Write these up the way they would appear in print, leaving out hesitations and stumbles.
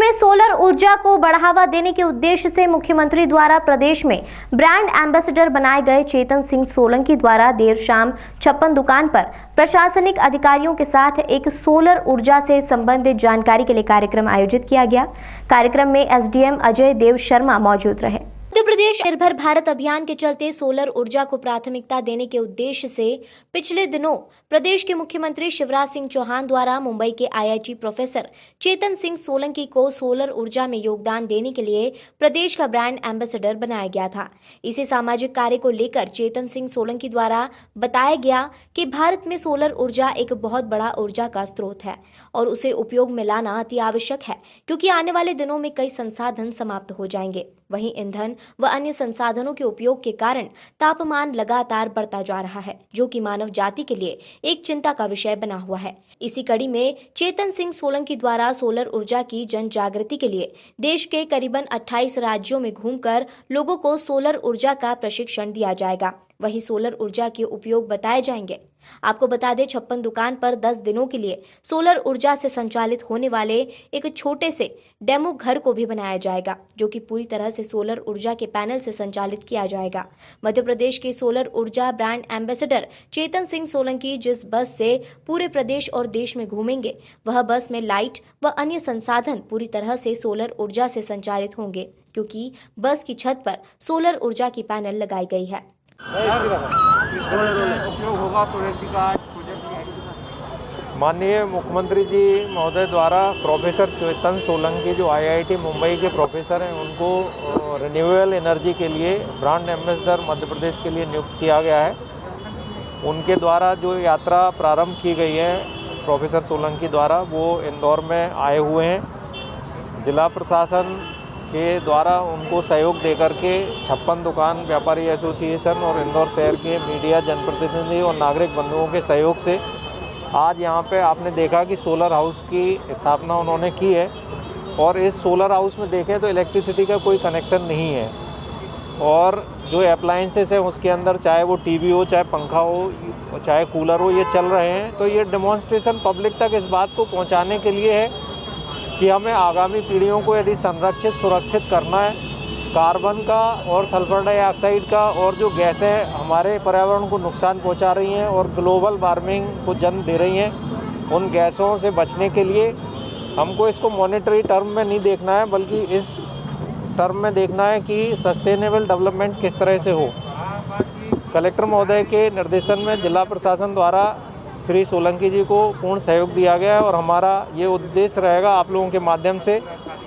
में सोलर ऊर्जा को बढ़ावा देने के उद्देश्य से मुख्यमंत्री द्वारा प्रदेश में ब्रांड एम्बेसडर बनाए गए चेतन सिंह सोलंकी द्वारा देर शाम 56 दुकान पर प्रशासनिक अधिकारियों के साथ एक सोलर ऊर्जा से संबंधित जानकारी के लिए कार्यक्रम आयोजित किया गया। कार्यक्रम में एसडीएम अजय देव शर्मा मौजूद रहे। मध्य प्रदेश निर्भर भारत अभियान के चलते सोलर ऊर्जा को प्राथमिकता देने के उद्देश्य से पिछले दिनों प्रदेश के मुख्यमंत्री शिवराज सिंह चौहान द्वारा मुंबई के आईआईटी प्रोफेसर चेतन सिंह सोलंकी को सोलर ऊर्जा में योगदान देने के लिए प्रदेश का ब्रांड एम्बेसडर बनाया गया था। इसी सामाजिक कार्य को लेकर चेतन सिंह सोलंकी द्वारा बताया गया कि भारत में सोलर ऊर्जा एक बहुत बड़ा ऊर्जा का स्रोत है और उसे उपयोग में लाना अति आवश्यक है, क्योंकि आने वाले दिनों में कई संसाधन समाप्त हो जाएंगे। वहीं ईंधन व अन्य संसाधनों के उपयोग के कारण तापमान लगातार बढ़ता जा रहा है, जो कि मानव जाति के लिए एक चिंता का विषय बना हुआ है। इसी कड़ी में चेतन सिंह सोलंकी द्वारा सोलर ऊर्जा की जन जागृति के लिए देश के करीबन 28 राज्यों में घूमकर लोगों को सोलर ऊर्जा का प्रशिक्षण दिया जाएगा। वहीं सोलर ऊर्जा के उपयोग बताए जाएंगे। आपको बता दें, 56 दुकान पर 10 दिनों के लिए सोलर ऊर्जा से संचालित होने वाले एक छोटे से डेमो घर को भी बनाया जाएगा, जो कि पूरी तरह से सोलर ऊर्जा के पैनल से संचालित किया जाएगा। मध्य प्रदेश के सोलर ऊर्जा ब्रांड एम्बेसडर चेतन सिंह सोलंकी जिस बस से पूरे प्रदेश और देश में घूमेंगे, वह बस में लाइट व अन्य संसाधन पूरी तरह से सोलर ऊर्जा से संचालित होंगे, क्योंकि बस की छत पर सोलर ऊर्जा की पैनल लगाई गई है। माननीय मुख्यमंत्री जी महोदय द्वारा प्रोफेसर चेतन सोलंकी जो आईआईटी मुंबई के प्रोफेसर हैं, उनको रिन्यूएबल एनर्जी के लिए ब्रांड एम्बेसडर मध्य प्रदेश के लिए नियुक्त किया गया है। उनके द्वारा जो यात्रा प्रारंभ की गई है प्रोफेसर सोलंकी द्वारा, वो इंदौर में आए हुए हैं। जिला प्रशासन के द्वारा उनको सहयोग देकर के 56 दुकान व्यापारी एसोसिएशन और इंदौर शहर के मीडिया जनप्रतिनिधि और नागरिक बंधुओं के सहयोग से आज यहाँ पे आपने देखा कि सोलर हाउस की स्थापना उन्होंने की है। और इस सोलर हाउस में देखें तो इलेक्ट्रिसिटी का कोई कनेक्शन नहीं है, और जो अप्लायंसेस हैं उसके अंदर, चाहे वो टीवी हो, चाहे पंखा हो, चाहे कूलर हो, ये चल रहे हैं। तो ये डेमोन्स्ट्रेशन पब्लिक तक इस बात को पहुँचाने के लिए है कि हमें आगामी पीढ़ियों को यदि संरक्षित सुरक्षित करना है, कार्बन का और सल्फर डाइऑक्साइड का और जो गैसें हमारे पर्यावरण को नुकसान पहुंचा रही हैं और ग्लोबल वार्मिंग को जन्म दे रही हैं, उन गैसों से बचने के लिए हमको इसको मॉनेटरी टर्म में नहीं देखना है, बल्कि इस टर्म में देखना है कि सस्टेनेबल डेवलपमेंट किस तरह से हो। कलेक्टर महोदय के निर्देशन में जिला प्रशासन द्वारा श्री सोलंकी जी को पूर्ण सहयोग दिया गया है, और हमारा ये उद्देश्य रहेगा, आप लोगों के माध्यम से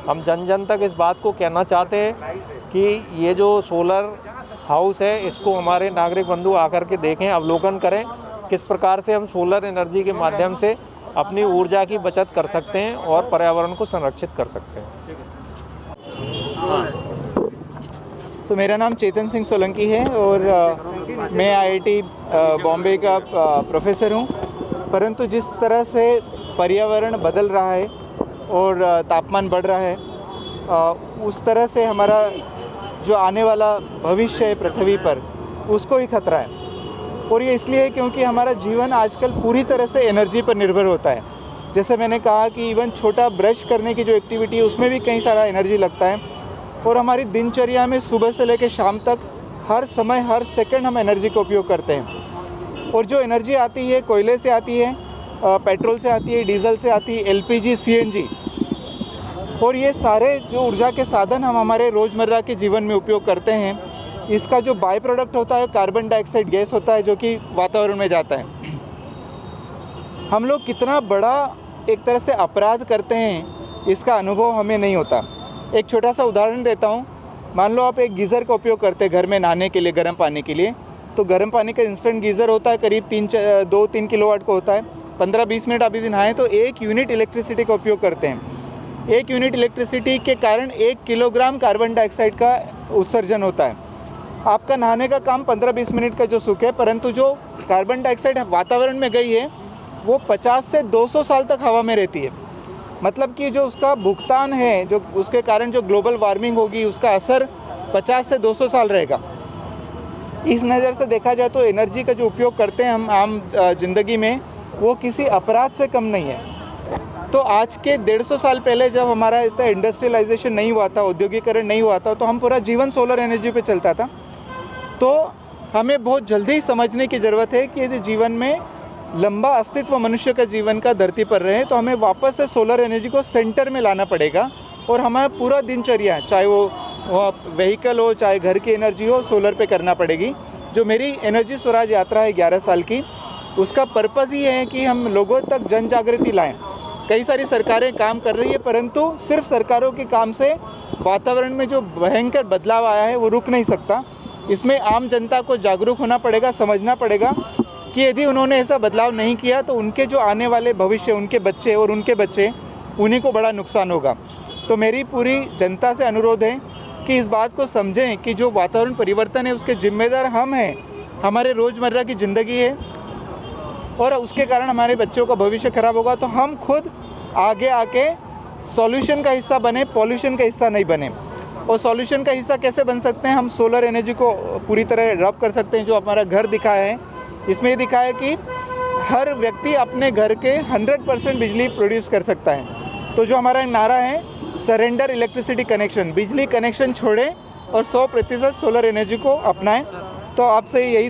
हम जन जन तक इस बात को कहना चाहते हैं कि ये जो सोलर हाउस है, इसको हमारे नागरिक बंधु आकर के देखें, अवलोकन करें किस प्रकार से हम सोलर एनर्जी के माध्यम से अपनी ऊर्जा की बचत कर सकते हैं और पर्यावरण को संरक्षित कर सकते हैं। मेरा नाम चेतन सिंह सोलंकी है और मैं आईआईटी बॉम्बे का प्रोफेसर हूँ। परंतु जिस तरह से पर्यावरण बदल रहा है और तापमान बढ़ रहा है, उस तरह से हमारा जो आने वाला भविष्य है पृथ्वी पर, उसको ही खतरा है। और ये इसलिए क्योंकि हमारा जीवन आजकल पूरी तरह से एनर्जी पर निर्भर होता है। जैसे मैंने कहा कि इवन छोटा ब्रश करने की जो एक्टिविटी है, उसमें भी कई सारा एनर्जी लगता है। और हमारी दिनचर्या में सुबह से लेकर शाम तक हर समय हर सेकंड हम एनर्जी का उपयोग करते हैं। और जो एनर्जी आती है, कोयले से आती है, पेट्रोल से आती है, डीजल से आती है, एलपीजी, सीएनजी, और ये सारे जो ऊर्जा के साधन हम हमारे रोज़मर्रा के जीवन में उपयोग करते हैं, इसका जो बाई प्रोडक्ट होता है कार्बन डाइऑक्साइड गैस होता है, जो कि वातावरण में जाता है। हम लोग कितना बड़ा एक तरह से अपराध करते हैं, इसका अनुभव हमें नहीं होता। एक छोटा सा उदाहरण देता हूँ। मान लो आप एक गीज़र का उपयोग करते हैं घर में नहाने के लिए, गर्म पानी के लिए। तो गर्म पानी का इंस्टेंट गीज़र होता है, करीब 2-3 किलोवाट का होता है। 15-20 मिनट आप यदि नहाएं तो 1 यूनिट इलेक्ट्रिसिटी का उपयोग करते हैं। 1 यूनिट इलेक्ट्रिसिटी के कारण 1 किलोग्राम कार्बन डाइऑक्साइड का उत्सर्जन होता है। आपका नहाने का काम 15-20 मिनट का जो सुख है, परंतु जो कार्बन डाइऑक्साइड वातावरण में गई है, वो 50 से 200 साल तक हवा में रहती है। मतलब कि जो उसका भुगतान है, जो उसके कारण जो ग्लोबल वार्मिंग होगी, उसका असर 50 से 200 साल रहेगा। इस नज़र से देखा जाए तो एनर्जी का जो उपयोग करते हैं हम आम जिंदगी में, वो किसी अपराध से कम नहीं है। तो आज के 150 साल पहले जब हमारा इसका इंडस्ट्रियलाइजेशन नहीं हुआ था, औद्योगिकरण नहीं हुआ था, तो हम पूरा जीवन सोलर एनर्जी पे चलता था। तो हमें बहुत जल्दी ही समझने की ज़रूरत है कि यदि जीवन में लंबा अस्तित्व मनुष्य का जीवन का धरती पर रहे तो हमें वापस से सोलर एनर्जी को सेंटर में लाना पड़ेगा और हमारा पूरा दिनचर्या, चाहे वो व्हीकल हो, चाहे घर की एनर्जी हो, सोलर पे करना पड़ेगी। जो मेरी एनर्जी स्वराज यात्रा है 11 साल की, उसका पर्पज़ ही है कि हम लोगों तक जन जागृति लाएं। कई सारी सरकारें काम कर रही है, परंतु सिर्फ सरकारों के काम से वातावरण में जो भयंकर बदलाव आया है वो रुक नहीं सकता। इसमें आम जनता को जागरूक होना पड़ेगा, समझना पड़ेगा कि यदि उन्होंने ऐसा बदलाव नहीं किया तो उनके जो आने वाले भविष्य, उनके बच्चे और उनके बच्चे, उन्हीं को बड़ा नुकसान होगा। तो मेरी पूरी जनता से अनुरोध है कि इस बात को समझें कि जो वातावरण परिवर्तन है उसके जिम्मेदार हम हैं, हमारे रोज़मर्रा की ज़िंदगी है और उसके कारण हमारे बच्चों का भविष्य खराब होगा। तो हम खुद आगे आके सॉल्यूशन का हिस्सा बने, पॉल्यूशन का हिस्सा नहीं बने। और सॉल्यूशन का हिस्सा कैसे बन सकते हैं? हम सोलर एनर्जी को पूरी तरह रब कर सकते हैं। जो हमारा घर दिखाया है, इसमें ये दिखाया है कि हर व्यक्ति अपने घर के 100% बिजली प्रोड्यूस कर सकता है। तो जो हमारा नारा है, सरेंडर इलेक्ट्रिसिटी कनेक्शन, बिजली कनेक्शन छोड़ें और 100% सोलर एनर्जी को अपनाएं। तो आपसे यही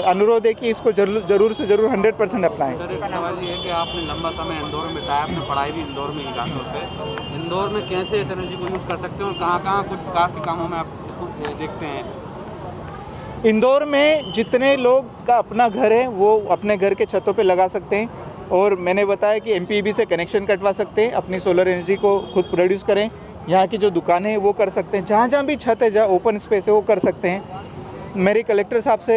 अनुरोध है कि इसको जरूर से जरूर 100% अपनाएं। सर, एक सवाल ये है कि आपने लंबा समय इंदौर में बिताया, आपने पढ़ाई भी इंदौर में ही खासतौर पे। इंदौर में कैसे इस एनर्जी को यूज़ कर सकते हैं और कहाँ कुछ विकास के कामों में आप इसको देखते हैं? इंदौर में जितने लोग का अपना घर है वो अपने घर के छतों पे लगा सकते हैं और मैंने बताया कि एमपीईबी से कनेक्शन कटवा सकते हैं, अपनी सोलर एनर्जी को खुद प्रोड्यूस करें। यहाँ की जो दुकानें हैं वो कर सकते हैं, जहाँ भी छत है, जहाँ ओपन स्पेस है वो कर सकते हैं। मेरी कलेक्टर साहब से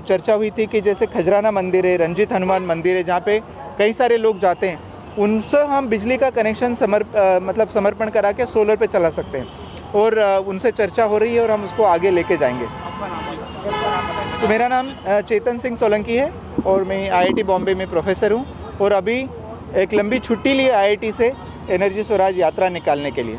चर्चा हुई थी कि जैसे खजराना मंदिर है, रंजीत हनुमान मंदिर है, जहाँ पे कई सारे लोग जाते हैं, उनसे हम बिजली का कनेक्शन समर्पण करा के सोलर पे चला सकते हैं और उनसे चर्चा हो रही है और हम उसको आगे लेके जाएंगे। तो मेरा नाम चेतन सिंह सोलंकी है और मैं IIT बॉम्बे में प्रोफेसर हूँ और अभी एक लंबी छुट्टी ली IIT से एनर्जी स्वराज यात्रा निकालने के लिए।